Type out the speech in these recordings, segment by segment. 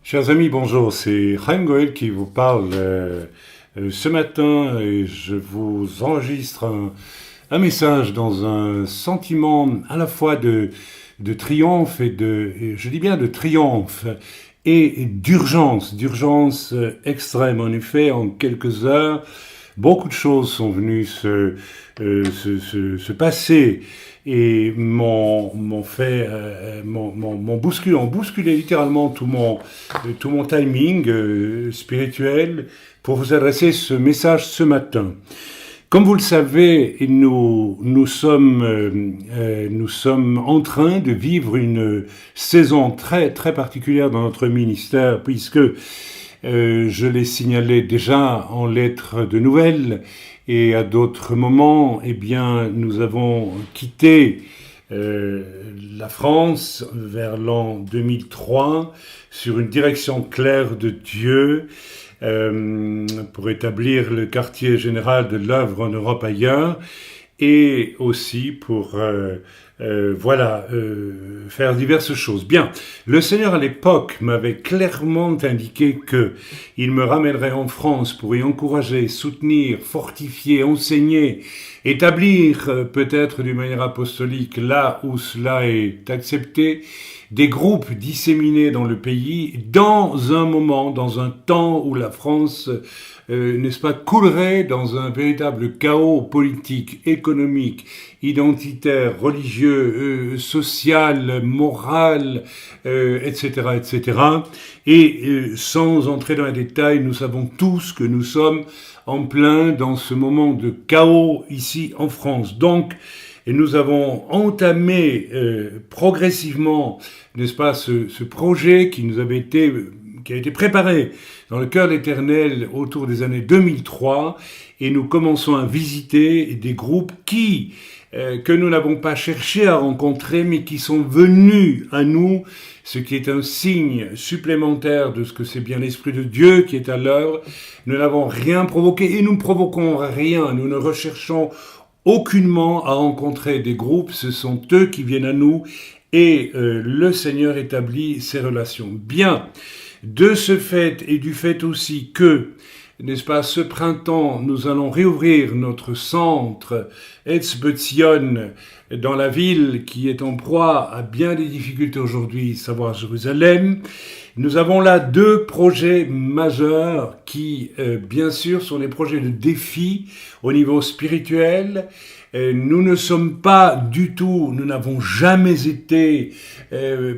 Chers amis, bonjour, c'est Chaim Goel qui vous parle ce matin et je vous enregistre un message dans un sentiment à la fois de triomphe et je dis bien de triomphe et d'urgence extrême. En effet, en quelques heures, beaucoup de choses sont venues se passer et m'ont bousculé littéralement tout mon timing spirituel pour vous adresser ce message ce matin. Comme vous le savez, nous sommes en train de vivre une saison très très particulière dans notre ministère, puisque je l'ai signalé déjà en lettres de nouvelles et à d'autres moments, eh bien, nous avons quitté la France vers l'an 2003 sur une direction claire de Dieu pour établir le quartier général de l'œuvre en Europe ailleurs et aussi pour faire diverses choses. Bien, le Seigneur à l'époque m'avait clairement indiqué que il me ramènerait en France pour y encourager, soutenir, fortifier, enseigner, établir peut-être d'une manière apostolique là où cela est accepté, des groupes disséminés dans le pays, dans un moment, dans un temps où la France, n'est-ce pas, coulerait dans un véritable chaos politique, économique, identitaire, religieux, social, moral, etc., etc. Et sans entrer dans les détails, nous savons tous que nous sommes en plein dans ce moment de chaos ici en France. Donc, et nous avons entamé progressivement, n'est-ce pas, ce projet qui a été préparé dans le cœur de l'Éternel autour des années 2003, et nous commençons à visiter des groupes que nous n'avons pas cherché à rencontrer, mais qui sont venus à nous, ce qui est un signe supplémentaire de ce que c'est bien l'Esprit de Dieu qui est à l'œuvre. Nous n'avons rien provoqué et nous ne provoquons rien. Nous ne recherchons aucunement à rencontrer des groupes, ce sont eux qui viennent à nous et le Seigneur établit ces relations. Bien, de ce fait et du fait aussi que, n'est-ce pas, ce printemps, nous allons réouvrir notre centre Etzbetzion dans la ville qui est en proie à bien des difficultés aujourd'hui, savoir Jérusalem. Nous avons là deux projets majeurs qui, bien sûr, sont des projets de défi au niveau spirituel. Nous ne sommes pas du tout, nous n'avons jamais été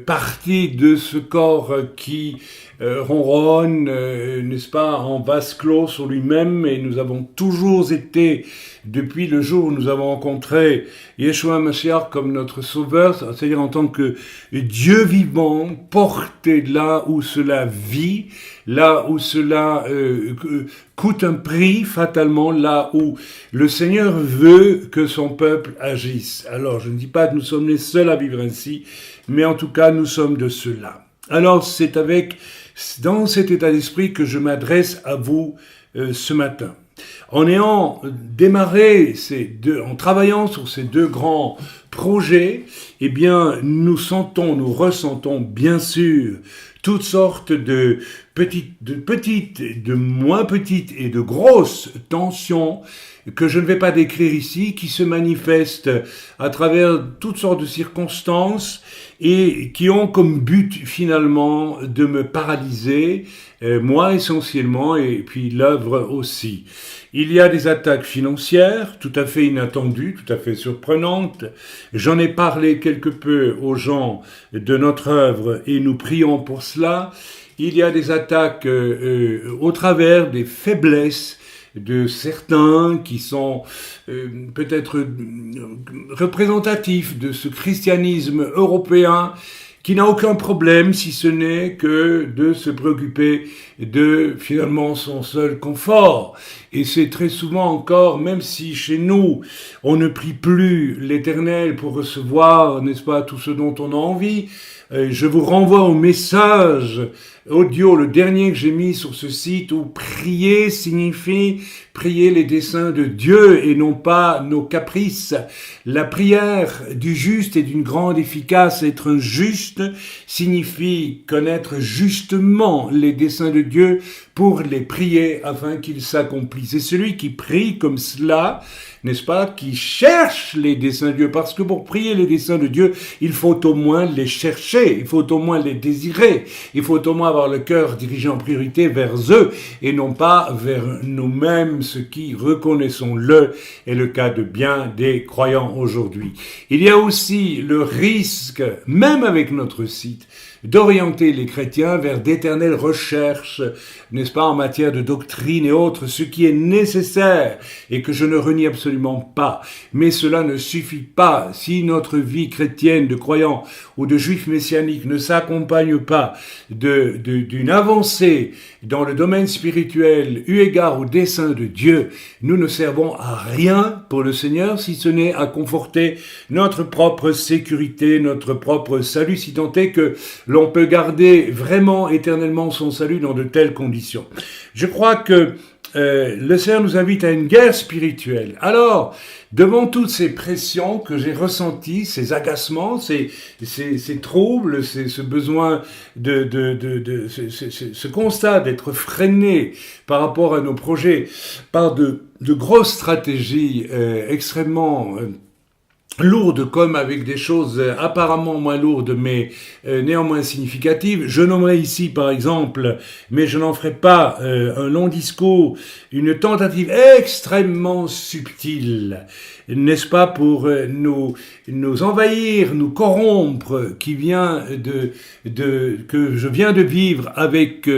partis de ce corps qui ronronne, n'est-ce pas, en vase clos sur lui-même, et nous avons toujours été, depuis le jour où nous avons rencontré Yeshua Mashiach comme notre sauveur, c'est-à-dire en tant que Dieu vivant, porté là où cela vit, là où cela coûte un prix fatalement, là où le Seigneur veut que son peuple agisse. Alors, je ne dis pas que nous sommes les seuls à vivre ainsi, mais en tout cas, nous sommes de ceux-là. Alors, c'est dans cet état d'esprit que je m'adresse à vous ce matin. En ayant démarré en travaillant sur ces deux grands projets, eh bien, nous ressentons bien sûr toutes sortes de petites, de moins petites et de grosses tensions que je ne vais pas décrire ici, qui se manifestent à travers toutes sortes de circonstances et qui ont comme but finalement de me paralyser, moi essentiellement, et puis l'œuvre aussi. Il y a des attaques financières tout à fait inattendues, tout à fait surprenantes. J'en ai parlé quelque peu aux gens de notre œuvre et nous prions pour cela. Il y a des attaques au travers des faiblesses de certains qui sont peut-être représentatifs de ce christianisme européen qui n'a aucun problème si ce n'est que de se préoccuper de finalement son seul confort et c'est très souvent encore, même si chez nous, on ne prie plus l'Éternel pour recevoir, n'est-ce pas, tout ce dont on a envie, je vous renvoie au message audio, le dernier que j'ai mis sur ce site, où prier signifie prier les desseins de Dieu et non pas nos caprices. La prière du juste est d'une grande efficace. Être un juste signifie connaître justement les desseins de Dieu pour les prier afin qu'ils s'accomplissent. Et celui qui prie comme cela, n'est-ce pas, qui cherche les desseins de Dieu, parce que pour prier les desseins de Dieu, il faut au moins les chercher, il faut au moins les désirer, il faut au moins avoir le cœur dirigé en priorité vers eux et non pas vers nous-mêmes, ce qui, reconnaissons-le, est le cas de bien des croyants aujourd'hui. Il y a aussi le risque, même avec notre site, d'orienter les chrétiens vers d'éternelles recherches, n'est-ce pas, en matière de doctrine et autres, ce qui est nécessaire et que je ne renie absolument pas. Mais cela ne suffit pas. Si notre vie chrétienne de croyants ou de juifs messianiques ne s'accompagne pas d'une avancée dans le domaine spirituel eu égard au dessein de Dieu, nous ne servons à rien pour le Seigneur si ce n'est à conforter notre propre sécurité, notre propre salut, si tant est que l'on peut garder vraiment éternellement son salut dans de telles conditions. Je crois que le Seigneur nous invite à une guerre spirituelle. Alors, devant toutes ces pressions que j'ai ressenties, ces agacements, ces troubles, ce besoin ce constat d'être freiné par rapport à nos projets, par de grosses stratégies extrêmement lourdes, comme avec des choses apparemment moins lourdes mais néanmoins significatives. Je nommerai ici par exemple, mais je n'en ferai pas un long discours, une tentative extrêmement subtile, n'est-ce pas, pour nous envahir, nous corrompre, qui vient que je viens de vivre avec,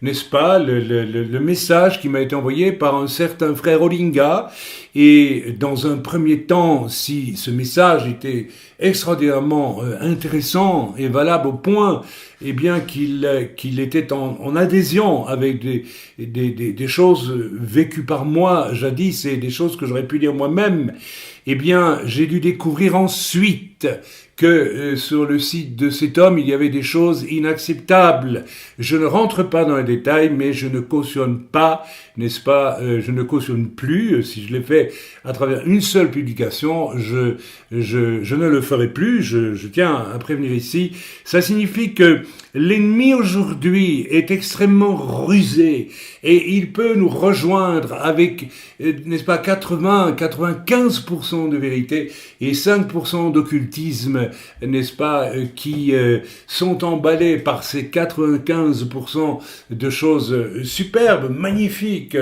n'est-ce pas, le message qui m'a été envoyé par un certain frère Olinga. Et dans un premier temps, si ce message était extraordinairement intéressant et valable au point, eh bien qu'il était en adhésion avec des choses vécues par moi jadis et des choses que j'aurais pu dire moi-même, eh bien j'ai dû découvrir ensuite que sur le site de cet homme, il y avait des choses inacceptables. Je ne rentre pas dans les détails, mais je ne cautionne pas, n'est-ce pas, je ne cautionne plus. Si je l'ai fait à travers une seule publication, je ne le ferai plus. Je tiens à prévenir ici. Ça signifie que l'ennemi aujourd'hui est extrêmement rusé et il peut nous rejoindre avec, n'est-ce pas, 95% de vérité et 5% d'occultisme, n'est-ce pas, qui sont emballés par ces 95% de choses superbes, magnifiques,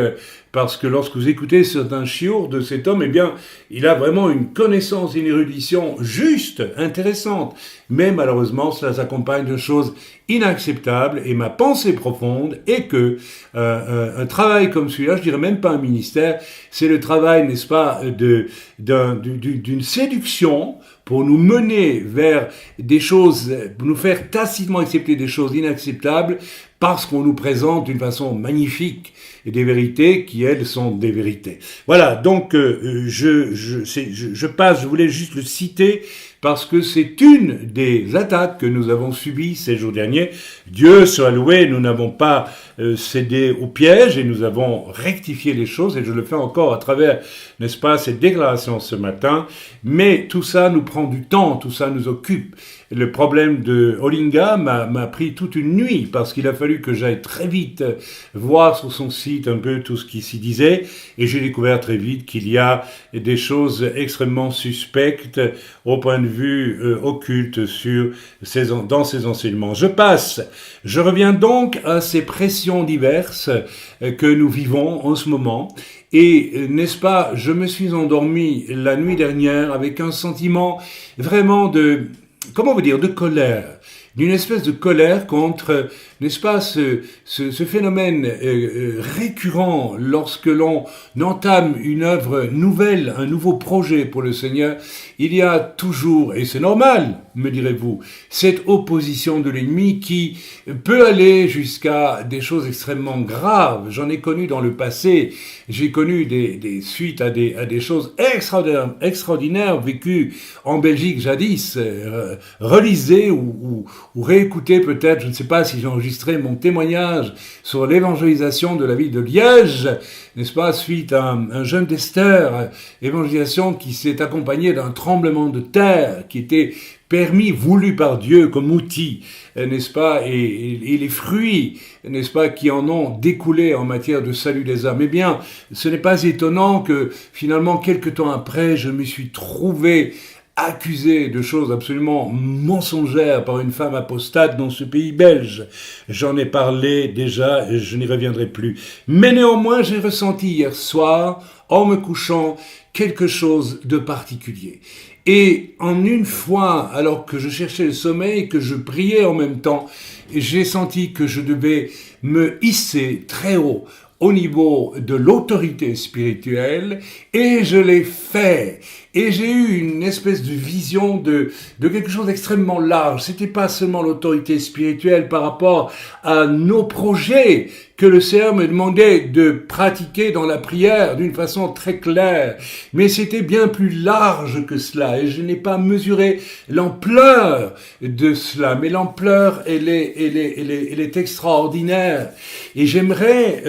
parce que lorsque vous écoutez certains chiours de cet homme, eh bien, il a vraiment une connaissance, une érudition juste, intéressante. Mais malheureusement, cela s'accompagne de choses inacceptables. Et ma pensée profonde est que un travail comme celui-là, je dirais même pas un ministère, c'est le travail, n'est-ce pas, d'une séduction pour nous mener vers des choses, pour nous faire tacitement accepter des choses inacceptables, parce qu'on nous présente d'une façon magnifique des vérités qui, elles, sont des vérités. Voilà, donc je passe, je voulais juste le citer, parce que c'est une des attaques que nous avons subies ces jours derniers. Dieu soit loué, nous n'avons pas cédé au piège et nous avons rectifié les choses, et je le fais encore à travers, n'est-ce pas, cette déclaration ce matin. Mais tout ça nous prend du temps, tout ça nous occupe. Le problème de Olinga m'a pris toute une nuit, parce qu'il a fallu que j'aille très vite voir sur son site un peu tout ce qui s'y disait, et j'ai découvert très vite qu'il y a des choses extrêmement suspectes au point de vue occulte dans ces enseignements. Je reviens donc à ces pressions diverses que nous vivons en ce moment. Et, n'est-ce pas, je me suis endormi la nuit dernière avec un sentiment vraiment de colère. d'une espèce de colère contre, n'est-ce pas, ce phénomène récurrent lorsque l'on entame une œuvre nouvelle, un nouveau projet pour le Seigneur. Il y a toujours, et c'est normal, me direz-vous, cette opposition de l'ennemi qui peut aller jusqu'à des choses extrêmement graves. J'en ai connu dans le passé. J'ai connu des suites à des choses extraordinaires vécues en Belgique jadis. Relisez ou réécoutez peut-être, je ne sais pas si j'ai enregistré mon témoignage sur l'évangélisation de la ville de Liège, n'est-ce pas, suite à un jeûne d'Esther, évangélisation qui s'est accompagnée d'un tremblement de terre qui était permis, voulu par Dieu comme outil, n'est-ce pas, et les fruits, n'est-ce pas, qui en ont découlé en matière de salut des âmes. Eh bien, ce n'est pas étonnant que finalement, quelque temps après, je me suis trouvé accusé de choses absolument mensongères par une femme apostate dans ce pays belge. J'en ai parlé déjà et je n'y reviendrai plus. Mais néanmoins, j'ai ressenti hier soir, en me couchant, quelque chose de particulier. Et en une fois, alors que je cherchais le sommeil et que je priais en même temps, j'ai senti que je devais me hisser très haut au niveau de l'autorité spirituelle, et je l'ai fait. Et j'ai eu une espèce de vision de quelque chose d'extrêmement large. C'était pas seulement l'autorité spirituelle par rapport à nos projets que le Seigneur me demandait de pratiquer dans la prière d'une façon très claire, mais c'était bien plus large que cela, et je n'ai pas mesuré l'ampleur de cela, mais l'ampleur, elle est extraordinaire. Et j'aimerais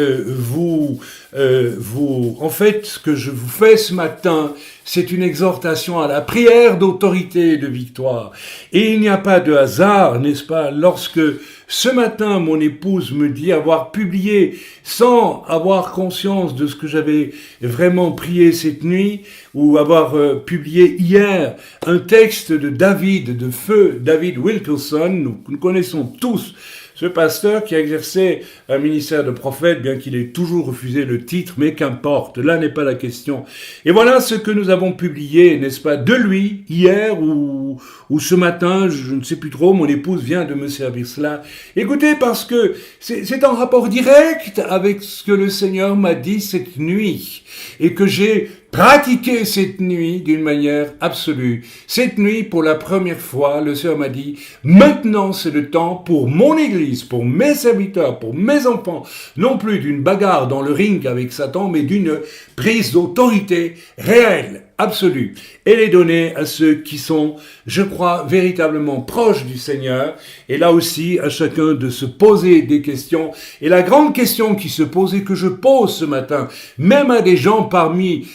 en fait, ce que je vous fais ce matin, c'est une exhortation à la prière d'autorité et de victoire. Et il n'y a pas de hasard, n'est-ce pas, lorsque ce matin, mon épouse me dit avoir publié, sans avoir conscience de ce que j'avais vraiment prié cette nuit, ou avoir publié hier, un texte de feu David Wilkerson, nous connaissons tous ce pasteur qui a exercé un ministère de prophète, bien qu'il ait toujours refusé le titre, mais qu'importe, là n'est pas la question. Et voilà ce que nous avons publié, n'est-ce pas, de lui, hier ou ce matin, je ne sais plus trop, mon épouse vient de me servir cela. Écoutez, parce que c'est en rapport direct avec ce que le Seigneur m'a dit cette nuit, et que j'ai pratiqué cette nuit d'une manière absolue. Cette nuit, pour la première fois, le Seigneur m'a dit, maintenant c'est le temps pour mon Église, pour mes serviteurs, pour mes enfants, non plus d'une bagarre dans le ring avec Satan, mais d'une prise d'autorité réelle, absolue. Elle est donnée à ceux qui sont, je crois, véritablement proches du Seigneur, et là aussi à chacun de se poser des questions. Et la grande question qui se pose et que je pose ce matin, même à des gens parmi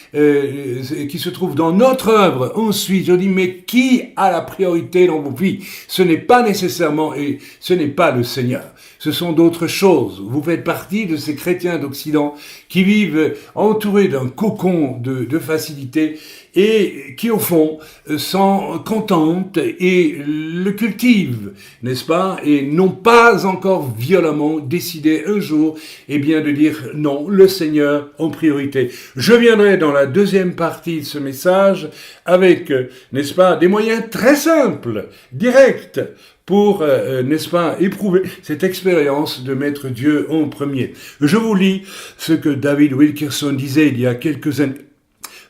qui se trouvent dans notre œuvre, ensuite, je dis, mais qui a la priorité dans vos vies? Ce n'est pas nécessairement, et ce n'est pas le Seigneur. Ce sont d'autres choses. Vous faites partie de ces chrétiens d'Occident qui vivent entourés d'un cocon de facilité et qui, au fond, s'en contentent et le cultivent, n'est-ce pas? Et n'ont pas encore violemment décidé un jour, eh bien, de dire non, le Seigneur en priorité. Je viendrai dans la deuxième partie de ce message avec, n'est-ce pas, des moyens très simples, directs, pour, n'est-ce pas, éprouver cette expérience de mettre Dieu en premier. Je vous lis ce que David Wilkerson disait il y a quelques années.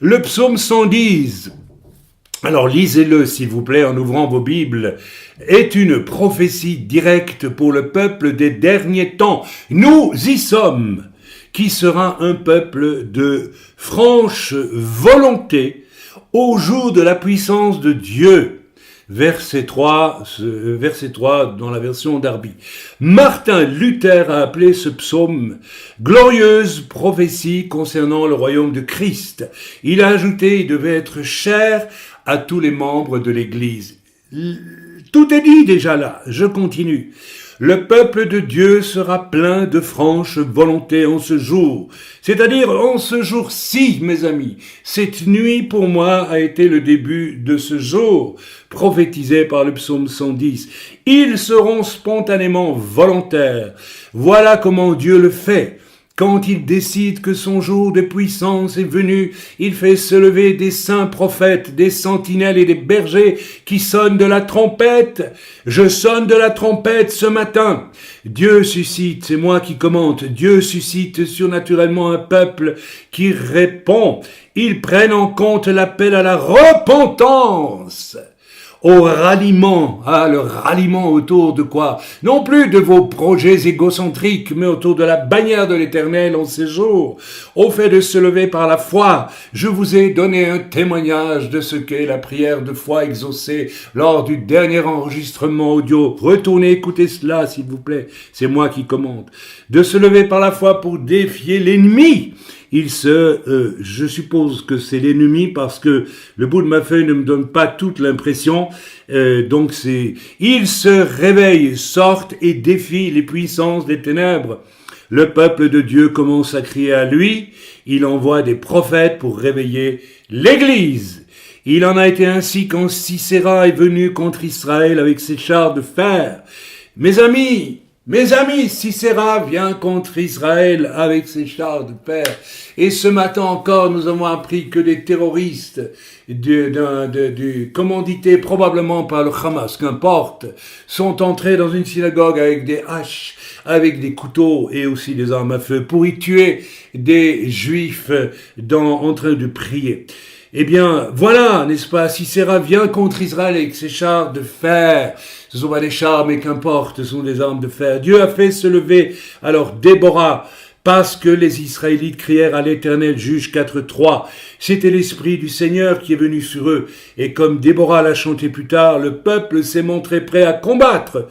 Le psaume 110, alors lisez-le s'il vous plaît en ouvrant vos Bibles, est une prophétie directe pour le peuple des derniers temps. Nous y sommes, qui sera un peuple de franche volonté au jour de la puissance de Dieu. Verset 3 dans la version Darby. Martin Luther a appelé ce psaume « glorieuse prophétie concernant le royaume de Christ ». Il a ajouté « il devait être cher à tous les membres de l'Église ». Tout est dit déjà là, je continue. Le peuple de Dieu sera plein de franche volonté en ce jour. C'est-à-dire en ce jour-ci, mes amis. Cette nuit, pour moi, a été le début de ce jour, prophétisé par le psaume 110. Ils seront spontanément volontaires. Voilà comment Dieu le fait. Quand il décide que son jour de puissance est venu, il fait se lever des saints prophètes, des sentinelles et des bergers qui sonnent de la trompette. Je sonne de la trompette ce matin. Dieu suscite, c'est moi qui commente, Dieu suscite surnaturellement un peuple qui répond. Ils prennent en compte l'appel à la repentance, au ralliement. Le ralliement autour de quoi? Non plus de vos projets égocentriques, mais autour de la bannière de l'Éternel en ces jours, au fait de se lever par la foi. Je vous ai donné un témoignage de ce qu'est la prière de foi exaucée lors du dernier enregistrement audio. Retournez écouter cela, s'il vous plaît. C'est moi qui commande. De se lever par la foi pour défier l'ennemi. Je suppose que c'est l'ennemi parce que le bout de ma feuille ne me donne pas toute l'impression. Il se réveille, sortent et défie les puissances des ténèbres. Le peuple de Dieu commence à crier à lui. Il envoie des prophètes pour réveiller l'Église. Il en a été ainsi quand Sisera est venu contre Israël avec ses chars de fer. Mes amis, Sisera vient contre Israël avec ses chars de fer. Et ce matin encore, nous avons appris que des terroristes commandités probablement par le Hamas, qu'importe, sont entrés dans une synagogue avec des haches, avec des couteaux et aussi des armes à feu pour y tuer des juifs en train de prier. Eh bien, voilà, n'est-ce pas, Sisera vient contre Israël avec ses chars de fer. Ce ne sont pas des chars, mais qu'importe, ce sont des armes de fer. Dieu a fait se lever, alors Déborah, parce que les Israélites crièrent à l'Éternel, Juge 4.3. C'était l'Esprit du Seigneur qui est venu sur eux. Et comme Déborah l'a chanté plus tard, le peuple s'est montré prêt à combattre.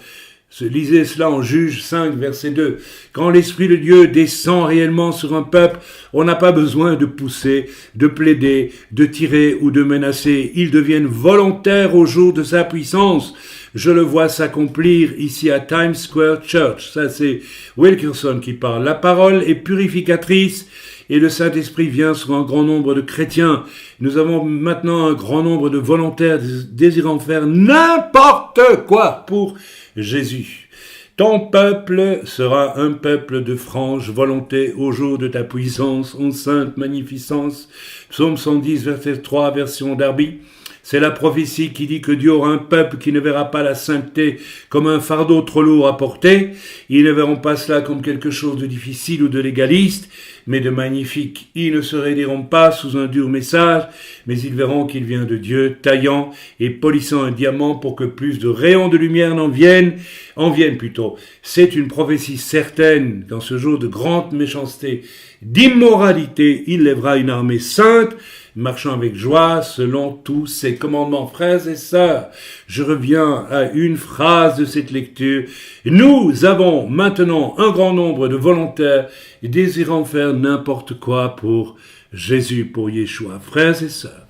Lisez cela en Juge 5, verset 2. Quand l'Esprit de Dieu descend réellement sur un peuple, on n'a pas besoin de pousser, de plaider, de tirer ou de menacer. Ils deviennent volontaires au jour de sa puissance. Je le vois s'accomplir ici à Times Square Church. Ça, c'est Wilkerson qui parle. La parole est purificatrice et le Saint-Esprit vient sur un grand nombre de chrétiens. Nous avons maintenant un grand nombre de volontaires désirant faire n'importe quoi pour Jésus. Ton peuple sera un peuple de franche volonté au jour de ta puissance, en sainte magnificence. Psaume 110, verset 3, version Darby. C'est la prophétie qui dit que Dieu aura un peuple qui ne verra pas la sainteté comme un fardeau trop lourd à porter. Ils ne verront pas cela comme quelque chose de difficile ou de légaliste, mais de magnifique. Ils ne se raidiront pas sous un dur message, mais ils verront qu'il vient de Dieu, taillant et polissant un diamant pour que plus de rayons de lumière en viennent plutôt. C'est une prophétie certaine. Dans ce jour de grande méchanceté, d'immoralité, il lèvera une armée sainte, marchant avec joie selon tous ses commandements. Frères et sœurs, je reviens à une phrase de cette lecture. Nous avons maintenant un grand nombre de volontaires désirant faire n'importe quoi pour Jésus, pour Yeshua. Frères et sœurs,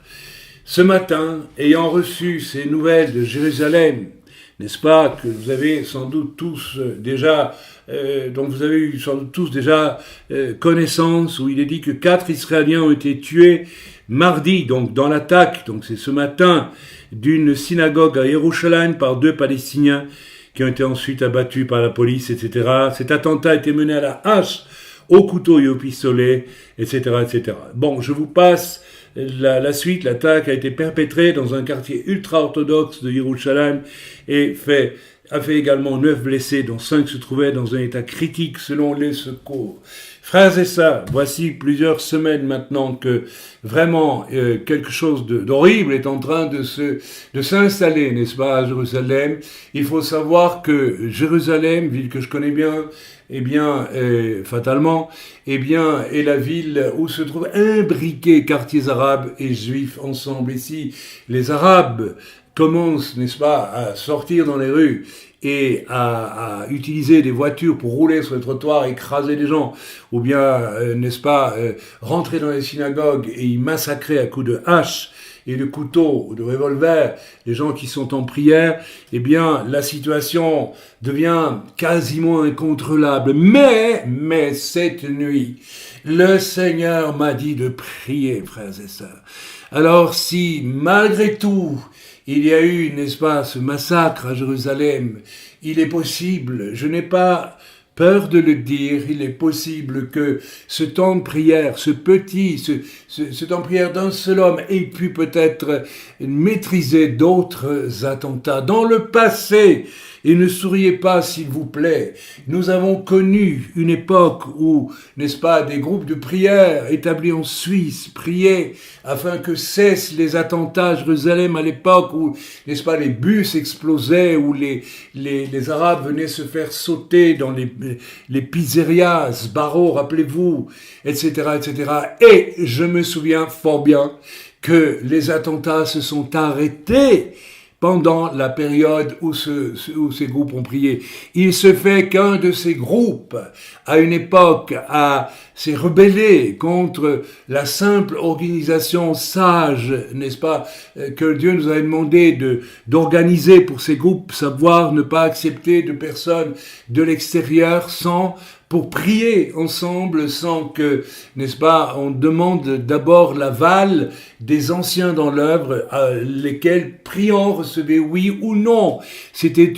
ce matin, ayant reçu ces nouvelles de Jérusalem, n'est-ce pas, que vous avez sans doute tous déjà, dont vous avez eu sans doute tous déjà connaissance, où il est dit que 4 Israéliens ont été tués mardi, donc dans l'attaque, donc c'est ce matin, d'une synagogue à Yerushalayim par 2 Palestiniens qui ont été ensuite abattus par la police, etc. Cet attentat a été mené à la hache, au couteau et au pistolet, etc., etc. Bon, je vous passe la suite. L'attaque a été perpétrée dans un quartier ultra-orthodoxe de Yerushalayim et a fait également 9 blessés, dont 5 se trouvaient dans un état critique selon les secours. Frères et sœurs, voici plusieurs semaines maintenant que vraiment quelque chose d'horrible est en train de s'installer, n'est-ce pas, à Jérusalem. Il faut savoir que Jérusalem, ville que je connais bien, fatalement, est la ville où se trouvent imbriqués quartiers arabes et juifs ensemble. Et si les Arabes commencent, n'est-ce pas, à sortir dans les rues et à utiliser des voitures pour rouler sur les trottoirs, écraser des gens, ou bien, n'est-ce pas, rentrer dans les synagogues et y massacrer à coups de hache et de couteau ou de revolver les gens qui sont en prière, eh bien, la situation devient quasiment incontrôlable. Mais cette nuit, le Seigneur m'a dit de prier, frères et sœurs. Alors si, malgré tout, il y a eu, n'est-ce pas, ce massacre à Jérusalem, il est possible, je n'ai pas peur de le dire, il est possible que ce temps de prière, ce temps de prière d'un seul homme ait pu peut-être maîtriser d'autres attentats. Dans le passé, et ne souriez pas, s'il vous plaît. Nous avons connu une époque où, n'est-ce pas, des groupes de prière établis en Suisse priaient afin que cessent les attentats à Jérusalem à l'époque où, n'est-ce pas, les bus explosaient, où les Arabes venaient se faire sauter dans les pizzerias, Sbarro, rappelez-vous, etc., etc. Et je me souviens fort bien que les attentats se sont arrêtés pendant la période où ces groupes ont prié. Il se fait qu'un de ces groupes, à une époque, s'est rebellé contre la simple organisation sage, n'est-ce pas, que Dieu nous avait demandé d'organiser pour ces groupes, savoir ne pas accepter de personnes de l'extérieur pour prier ensemble sans que, n'est-ce pas, on demande d'abord l'aval des anciens dans l'œuvre, lesquels priant recevaient oui ou non. C'était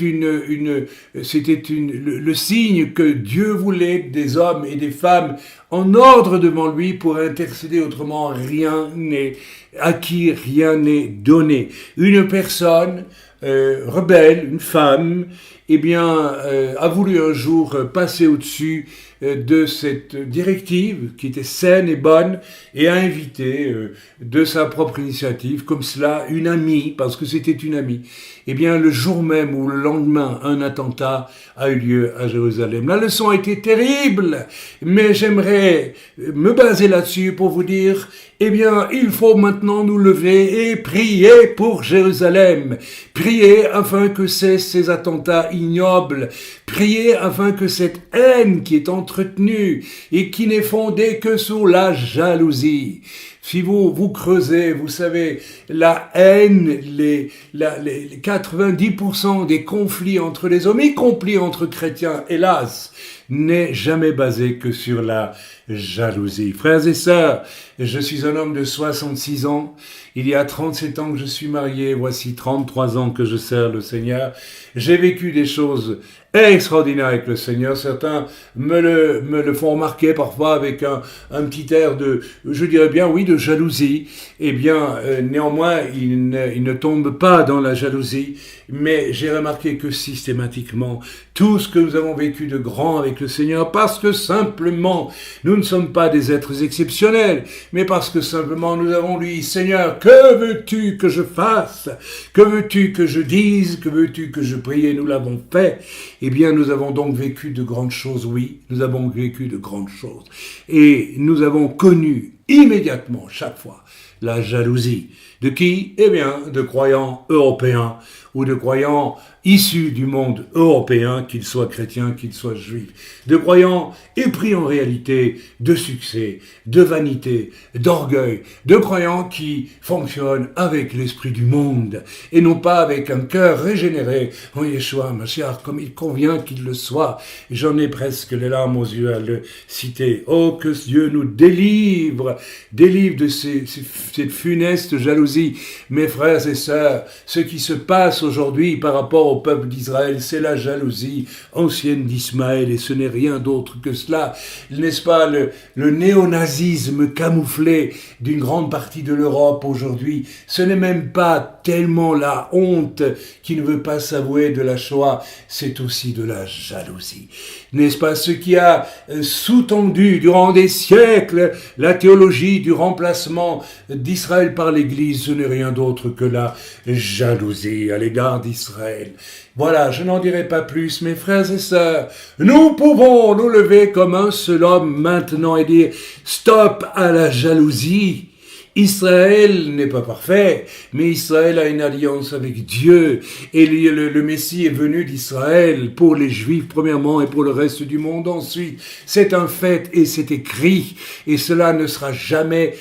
le signe que Dieu voulait des hommes et des femmes en ordre devant lui pour intercéder, autrement rien n'est acquis, rien n'est donné. Une personne rebelle, une femme, a voulu un jour passer au-dessus de cette directive qui était saine et bonne et a invité de sa propre initiative, comme cela, une amie, parce que c'était une amie. Le jour même ou le lendemain, un attentat a eu lieu à Jérusalem. La leçon a été terrible, mais j'aimerais me baser là-dessus pour vous dire, il faut maintenant nous lever et prier pour Jérusalem. Prier afin que cessent ces attentats ignobles. Prier afin que cette haine qui est entretenue et qui n'est fondée que sur la jalousie. Si vous creusez, vous savez, la haine, les 90% des conflits entre les hommes, y compris entre chrétiens, hélas, n'est jamais basé que sur la jalousie. Frères et sœurs, je suis un homme de 66 ans. Il y a 37 ans que je suis marié. Voici 33 ans que je sers le Seigneur. J'ai vécu des choses extraordinaires avec le Seigneur. Certains me le font remarquer parfois avec un petit air je dirais bien, oui, de jalousie. Néanmoins, il ne tombe pas dans la jalousie. Mais j'ai remarqué que systématiquement, tout ce que nous avons vécu de grand avec le Seigneur, parce que simplement, nous ne sommes pas des êtres exceptionnels, mais parce que simplement nous avons dit, Seigneur, que veux-tu que je fasse? Que veux-tu que je dise? Que veux-tu que je prie? Et nous l'avons fait. Nous avons donc vécu de grandes choses, oui, nous avons vécu de grandes choses. Et nous avons connu immédiatement, chaque fois, la jalousie. De qui? De croyants européens ou de croyants issus du monde européen, qu'ils soient chrétiens, qu'ils soient juifs. De croyants épris en réalité de succès, de vanité, d'orgueil. De croyants qui fonctionnent avec l'esprit du monde et non pas avec un cœur régénéré en Yeshua Mashiach, comme il convient qu'il le soit. J'en ai presque les larmes aux yeux à le citer. Oh, que Dieu nous délivre de cette funeste jalousie. Mes frères et sœurs, ce qui se passe aujourd'hui par rapport au peuple d'Israël, c'est la jalousie ancienne d'Ismaël, et ce n'est rien d'autre que cela, n'est-ce pas, le néonazisme camouflé d'une grande partie de l'Europe aujourd'hui. Ce n'est même pas tellement la honte qui ne veut pas s'avouer de la Shoah, c'est aussi de la jalousie. N'est-ce pas, ce qui a sous-tendu durant des siècles la théologie du remplacement d'Israël par l'Église, ce n'est rien d'autre que la jalousie à l'égard d'Israël. Voilà, je n'en dirai pas plus, mes frères et sœurs. Nous pouvons nous lever comme un seul homme maintenant et dire « Stop à la jalousie ». Israël n'est pas parfait, mais Israël a une alliance avec Dieu et le Messie est venu d'Israël pour les Juifs premièrement et pour le reste du monde ensuite. C'est un fait et c'est écrit et cela ne sera jamais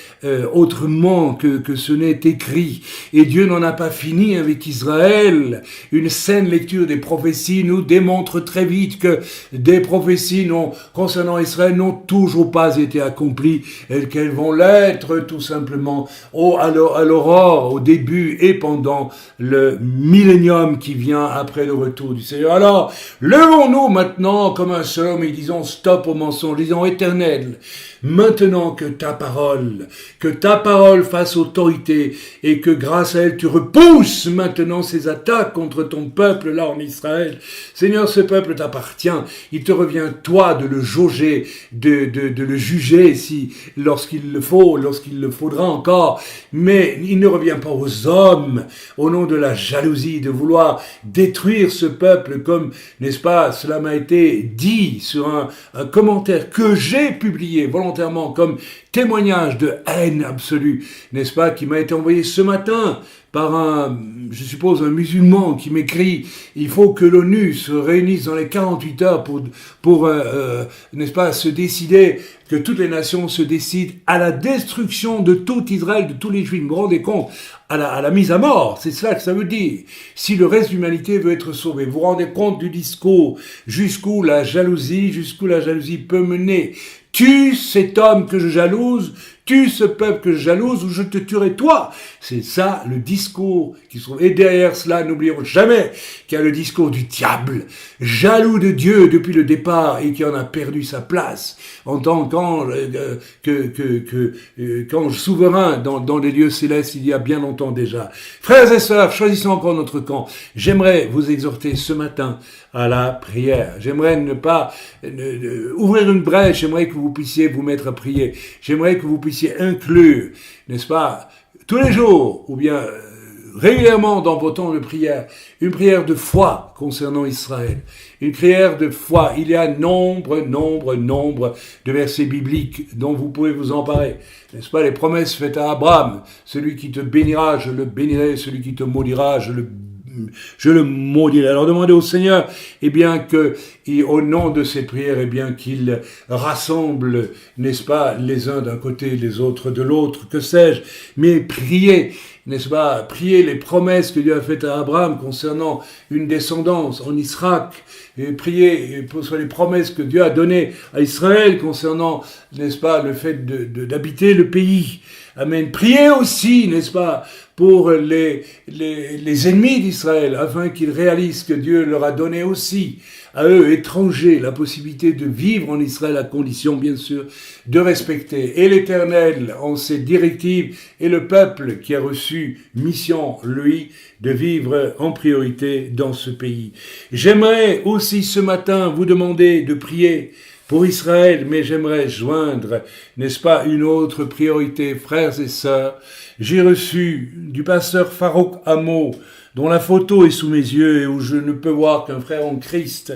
autrement que ce n'est écrit. Et Dieu n'en a pas fini avec Israël. Une saine lecture des prophéties nous démontre très vite que des prophéties concernant Israël n'ont toujours pas été accomplies et qu'elles vont l'être tout simplement simplement à l'aurore, au début et pendant le millénium qui vient après le retour du Seigneur. Alors, levons-nous maintenant comme un seul homme et disons stop au mensonge, disons Éternel, maintenant que ta parole fasse autorité et que grâce à elle tu repousses maintenant ces attaques contre ton peuple là en Israël. Seigneur, ce peuple t'appartient. Il te revient toi de le jauger, de le juger lorsqu'il le faudra encore. Mais il ne revient pas aux hommes, au nom de la jalousie, de vouloir détruire ce peuple comme, n'est-ce pas, cela m'a été dit sur un commentaire que j'ai publié volontairement comme témoignage de haine absolue, n'est-ce pas, qui m'a été envoyé ce matin par je suppose un musulman qui m'écrit « Il faut que l'ONU se réunisse dans les 48 heures pour n'est-ce pas, se décider, que toutes les nations se décident à la destruction de tout Israël, de tous les Juifs. » Vous vous rendez compte, à la mise à mort, c'est cela que ça veut dire. Si le reste de l'humanité veut être sauvé, vous vous rendez compte du discours, jusqu'où la jalousie peut mener. Tue cet homme que je jalouse, tue ce peuple que je jalouse, ou je te tuerai toi. C'est ça le discours qui se trouve. Et derrière cela, n'oublions jamais qu'il y a le discours du diable, jaloux de Dieu depuis le départ et qui en a perdu sa place en tant qu'ange souverain dans les lieux célestes il y a bien longtemps déjà. Frères et sœurs, choisissons encore notre camp. J'aimerais vous exhorter ce matin à la prière. J'aimerais ne pas ouvrir une brèche, j'aimerais que vous puissiez vous mettre à prier. J'aimerais que vous puissiez inclure, n'est-ce pas, tous les jours, ou bien régulièrement dans vos temps de prière, une prière de foi concernant Israël. Une prière de foi. Il y a nombre de versets bibliques dont vous pouvez vous emparer. N'est-ce pas, les promesses faites à Abraham. Celui qui te bénira, je le bénirai. Celui qui te maudira, je le maudirai. Alors demandez au Seigneur, eh bien, au nom de cette prière, eh bien, qu'il rassemble, n'est-ce pas, les uns d'un côté, les autres de l'autre, que sais-je, mais priez, n'est-ce pas, priez les promesses que Dieu a faites à Abraham concernant une descendance en Israël, et priez pour les promesses que Dieu a données à Israël concernant, n'est-ce pas, le fait d'habiter le pays. Amen. Priez aussi, n'est-ce pas, pour les ennemis d'Israël, afin qu'ils réalisent que Dieu leur a donné aussi, à eux, étrangers, la possibilité de vivre en Israël à condition, bien sûr, de respecter et l'Éternel en ses directives et le peuple qui a reçu mission, lui, de vivre en priorité dans ce pays. J'aimerais aussi ce matin vous demander de prier pour Israël, mais j'aimerais joindre, n'est-ce pas, une autre priorité, frères et sœurs. J'ai reçu du pasteur Farouk Amo, dont la photo est sous mes yeux et où je ne peux voir qu'un frère en Christ.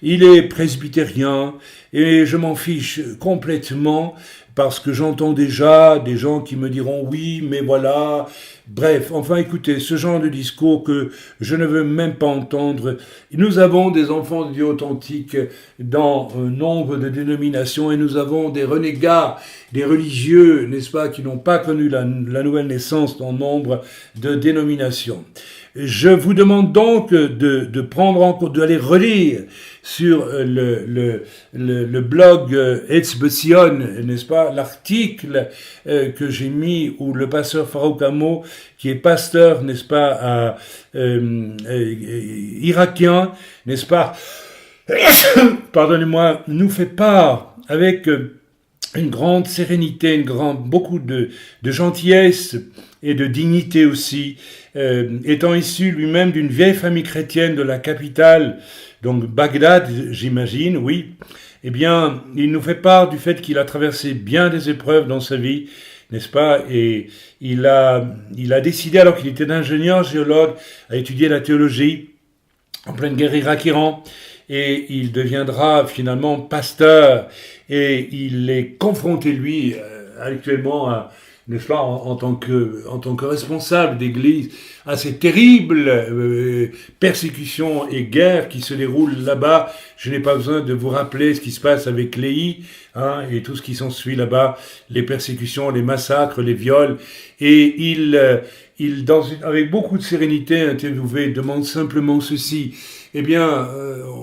Il est presbytérien et je m'en fiche complètement parce que j'entends déjà des gens qui me diront oui, mais voilà. Bref, enfin écoutez, ce genre de discours que je ne veux même pas entendre. Nous avons des enfants de Dieu authentiques dans un nombre de dénominations et nous avons des renégats, des religieux, n'est-ce pas, qui n'ont pas connu la nouvelle naissance dans nombre de dénominations. Je vous demande donc de prendre en compte, d'aller relire sur le blog Etzbe Sion, n'est-ce pas, l'article que j'ai mis où le pasteur Farouk Amo, qui est pasteur, n'est-ce pas, irakien, n'est-ce pas, pardonnez-moi, nous fait part avec une grande sérénité, beaucoup de gentillesse et de dignité aussi, étant issu lui-même d'une vieille famille chrétienne de la capitale, donc Bagdad, j'imagine, oui, eh bien, il nous fait part du fait qu'il a traversé bien des épreuves dans sa vie, n'est-ce pas, et il a décidé, alors qu'il était ingénieur géologue, à étudier la théologie en pleine guerre Irak-Iran, et il deviendra finalement pasteur, et il est confronté, lui, actuellement à, n'est-ce pas, en tant que responsable d'église, à ces terribles persécutions et guerres qui se déroulent là-bas. Je n'ai pas besoin de vous rappeler ce qui se passe avec Léhi, et tout ce qui s'ensuit là-bas, les persécutions, les massacres, les viols, et il avec beaucoup de sérénité interviewé, demande simplement ceci: eh bien,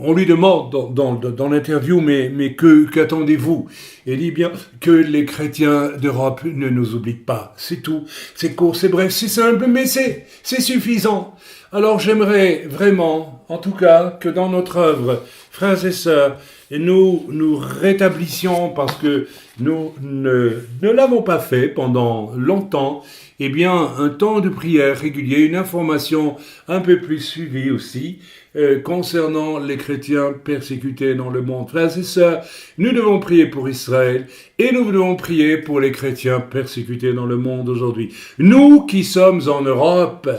on lui demande dans l'interview, mais qu'attendez-vous? Il dit bien que les chrétiens d'Europe ne nous oublient pas. C'est tout. C'est court, c'est bref, c'est simple, mais c'est suffisant. Alors j'aimerais vraiment, en tout cas, que dans notre œuvre, frères et sœurs, nous rétablissions, parce que nous ne l'avons pas fait pendant longtemps, eh bien, un temps de prière régulier, une information un peu plus suivie aussi, concernant les chrétiens persécutés dans le monde. Frères et sœurs, nous devons prier pour Israël et nous devons prier pour les chrétiens persécutés dans le monde aujourd'hui. Nous qui sommes en Europe,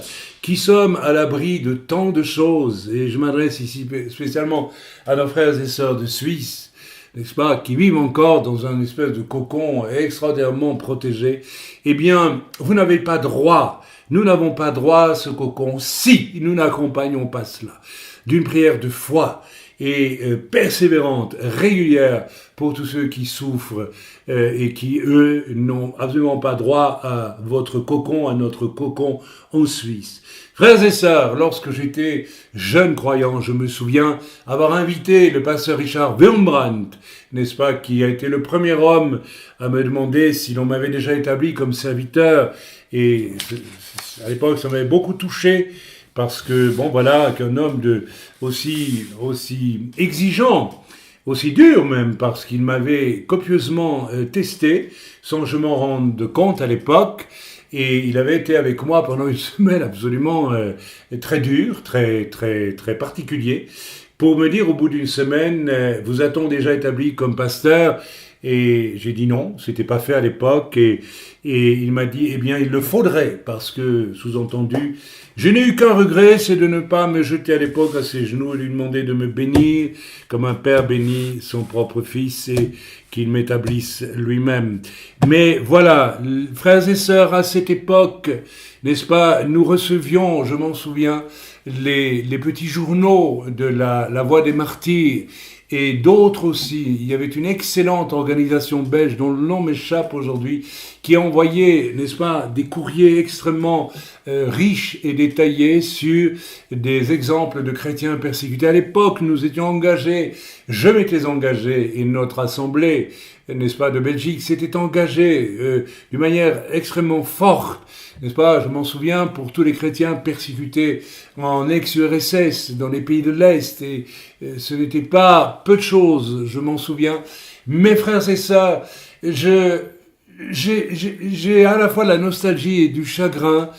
qui sommes à l'abri de tant de choses, et je m'adresse ici spécialement à nos frères et sœurs de Suisse, n'est-ce pas, qui vivent encore dans un espèce de cocon extraordinairement protégé, eh bien, vous n'avez pas droit, nous n'avons pas droit à ce cocon si nous n'accompagnons pas cela d'une prière de foi et persévérante, régulière pour tous ceux qui souffrent et qui, eux, n'ont absolument pas droit à votre cocon, à notre cocon en Suisse. Frères et sœurs, lorsque j'étais jeune croyant, je me souviens avoir invité le pasteur Richard Wurmbrandt, n'est-ce pas, qui a été le premier homme à me demander si l'on m'avait déjà établi comme serviteur. Et à l'époque, ça m'avait beaucoup touché, parce que, bon, voilà, qu'un homme aussi exigeant, aussi dur même, parce qu'il m'avait copieusement testé, sans que je m'en rende compte à l'époque, et il avait été avec moi pendant une semaine absolument très dure, très particulier, pour me dire au bout d'une semaine, vous a-t-on déjà établi comme pasteur? Et j'ai dit non, c'était pas fait à l'époque, et il m'a dit, eh bien, il le faudrait, parce que, sous-entendu, je n'ai eu qu'un regret, c'est de ne pas me jeter à l'époque à ses genoux et lui demander de me bénir, comme un père bénit son propre fils, et qu'il m'établisse lui-même. Mais voilà, frères et sœurs, à cette époque, n'est-ce pas, nous recevions, je m'en souviens, les petits journaux de la Voix des Martyrs, et d'autres aussi. Il y avait une excellente organisation belge dont le nom m'échappe aujourd'hui, qui a envoyé, n'est-ce pas, des courriers extrêmement riches et détaillés sur des exemples de chrétiens persécutés. À l'époque, nous étions engagés, je m'étais engagé, et notre assemblée, n'est-ce pas, de Belgique, s'était engagée d'une manière extrêmement forte, n'est-ce pas, je m'en souviens, pour tous les chrétiens persécutés en ex-URSS, dans les pays de l'Est, et ce n'était pas peu de choses, je m'en souviens. Mes frères et sœurs, j'ai à la fois la nostalgie et du chagrin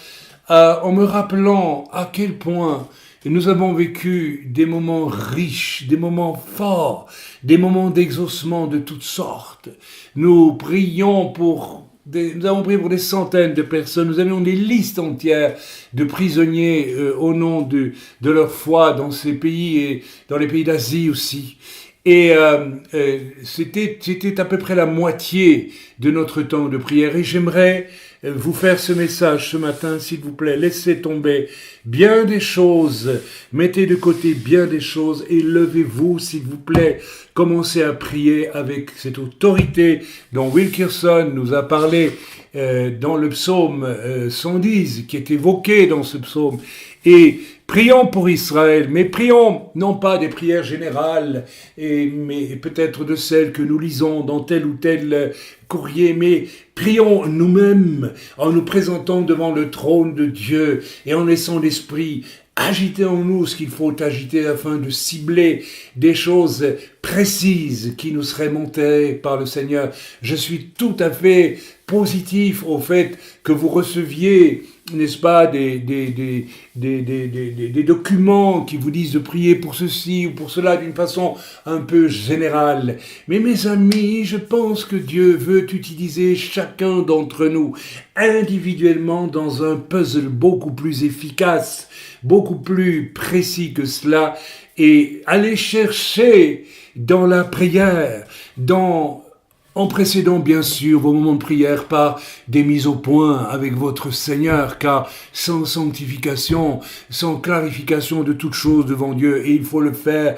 en me rappelant à quel point nous avons vécu des moments riches, des moments forts, des moments d'exaucement de toutes sortes. Nous avons prié pour des centaines de personnes, nous avions des listes entières de prisonniers au nom de leur foi dans ces pays et dans les pays d'Asie aussi. Et c'était à peu près la moitié de notre temps de prière. Et j'aimerais vous faire ce message ce matin, s'il vous plaît. Laissez tomber bien des choses, mettez de côté bien des choses et levez-vous, s'il vous plaît. Commencez à prier avec cette autorité dont Wilkerson nous a parlé dans le psaume 110, qui est évoqué dans ce psaume. Et prions pour Israël, mais prions non pas des prières générales, mais peut-être de celles que nous lisons dans tel ou tel courrier, mais prions nous-mêmes en nous présentant devant le trône de Dieu et en laissant l'Esprit agiter en nous ce qu'il faut agiter afin de cibler des choses précises qui nous seraient montées par le Seigneur. Je suis tout à fait positif au fait que vous receviez, n'est-ce pas, des documents qui vous disent de prier pour ceci ou pour cela d'une façon un peu générale. Mais mes amis, je pense que Dieu veut utiliser chacun d'entre nous individuellement dans un puzzle beaucoup plus efficace, beaucoup plus précis que cela, et aller chercher dans la prière, en précédant bien sûr vos moments de prière par des mises au point avec votre Seigneur, car sans sanctification, sans clarification de toutes choses devant Dieu, et il faut le faire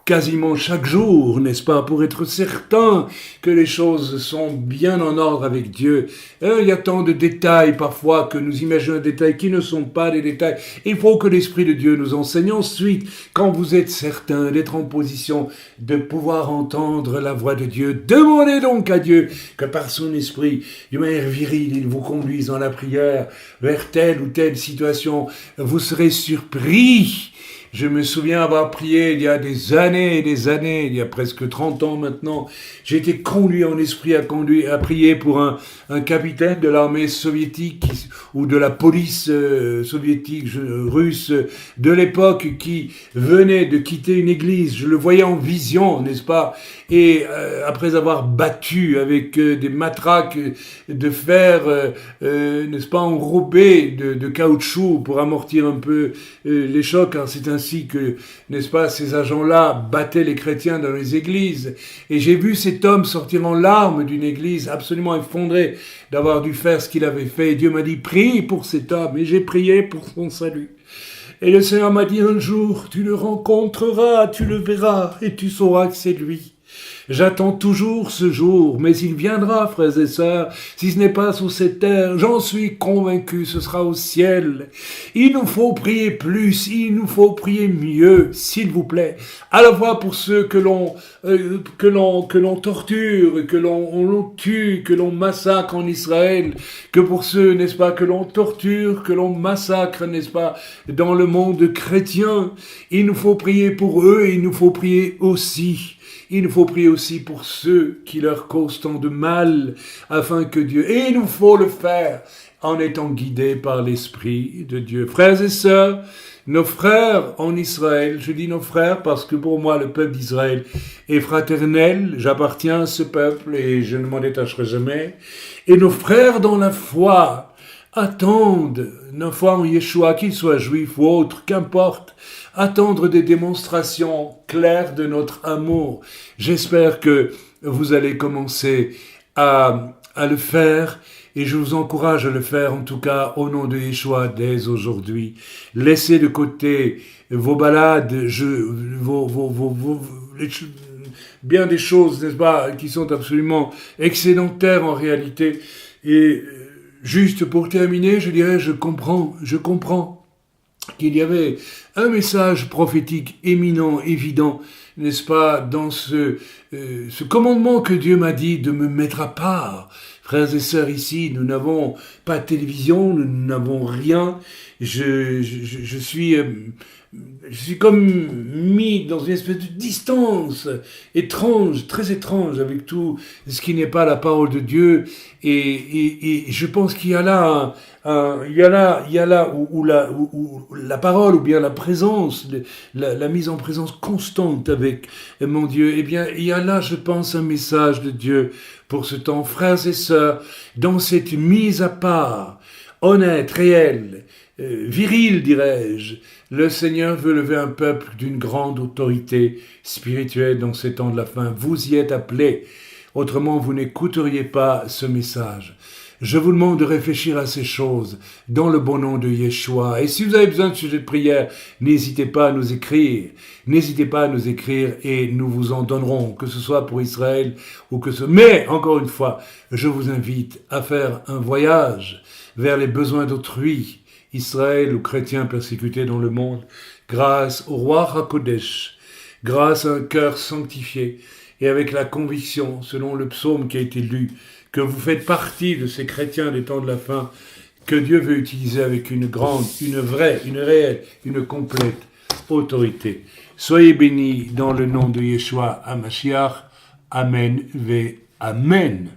quasiment chaque jour, n'est-ce pas, pour être certain que les choses sont bien en ordre avec Dieu. Il y a tant de détails parfois que nous imaginons des détails qui ne sont pas des détails. Il faut que l'Esprit de Dieu nous enseigne. Ensuite, quand vous êtes certain d'être en position de pouvoir entendre la voix de Dieu, demandez donc à Dieu que par son Esprit, d'une manière virile, il vous conduise dans la prière vers telle ou telle situation. Vous serez surpris. Je me souviens avoir prié il y a des années et des années, il y a presque 30 ans maintenant. J'ai été conduit en esprit à prier pour un capitaine de l'armée soviétique ou de la police soviétique, russe de l'époque qui venait de quitter une église. Je le voyais en vision, n'est-ce pas? Et après avoir battu avec des matraques de fer, n'est-ce pas, enrobées de caoutchouc pour amortir un peu les chocs, car c'est ainsi que, n'est-ce pas, ces agents-là battaient les chrétiens dans les églises. Et j'ai vu cet homme sortir en larmes d'une église, absolument effondré d'avoir dû faire ce qu'il avait fait. Et Dieu m'a dit, prie pour cet homme. Et j'ai prié pour son salut. Et le Seigneur m'a dit, un jour, tu le rencontreras, tu le verras, et tu sauras que c'est lui. J'attends toujours ce jour, mais il viendra, frères et sœurs, si ce n'est pas sur cette terre, j'en suis convaincu, ce sera au ciel. Il nous faut prier plus, il nous faut prier mieux, s'il vous plaît, à la fois pour ceux que l'on torture, que l'on tue, que l'on massacre en Israël, que pour ceux, n'est-ce pas, que l'on torture, que l'on massacre, n'est-ce pas, dans le monde chrétien. Il nous faut prier pour eux, et il nous faut prier aussi. Il nous faut prier aussi pour ceux qui leur causent tant de mal, afin que Dieu... Et il nous faut le faire en étant guidés par l'Esprit de Dieu. Frères et sœurs, nos frères en Israël, je dis nos frères parce que pour moi le peuple d'Israël est fraternel, j'appartiens à ce peuple et je ne m'en détacherai jamais. Et nos frères dans la foi attendent, nos foi en Yeshua, qu'ils soient juifs ou autres, qu'importe, attendre des démonstrations claires de notre amour. J'espère que vous allez commencer à le faire et je vous encourage à le faire, en tout cas au nom de Yeshua dès aujourd'hui. Laissez de côté vos balades, bien des choses, n'est-ce pas, qui sont absolument excédentaires en réalité. Et juste pour terminer, je dirais, je comprends qu'il y avait un message prophétique éminent, évident, n'est-ce pas, dans ce commandement que Dieu m'a dit de me mettre à part. Frères et sœurs, ici, nous n'avons pas de télévision, nous n'avons rien. Je suis comme mis dans une espèce de distance étrange, très étrange avec tout ce qui n'est pas la parole de Dieu. Et je pense qu'il y a là où la parole ou bien la présence, la mise en présence constante avec mon Dieu. Eh bien, il y a là, je pense, un message de Dieu pour ce temps. Frères et sœurs, dans cette mise à part, honnête, réelle, viril, dirais-je, le Seigneur veut lever un peuple d'une grande autorité spirituelle dans ces temps de la fin. Vous y êtes appelés. Autrement, vous n'écouteriez pas ce message. Je vous demande de réfléchir à ces choses dans le bon nom de Yeshua. Et si vous avez besoin de sujet de prière, n'hésitez pas à nous écrire. N'hésitez pas à nous écrire et nous vous en donnerons, que ce soit pour Israël ou que ce... Mais, encore une fois, je vous invite à faire un voyage vers les besoins d'autrui, Israël ou chrétiens persécutés dans le monde, grâce au roi HaKodesh, grâce à un cœur sanctifié et avec la conviction, selon le psaume qui a été lu, que vous faites partie de ces chrétiens des temps de la fin que Dieu veut utiliser avec une grande, une vraie, une réelle, une complète autorité. Soyez bénis dans le nom de Yeshua HaMashiach. Amen ve Amen.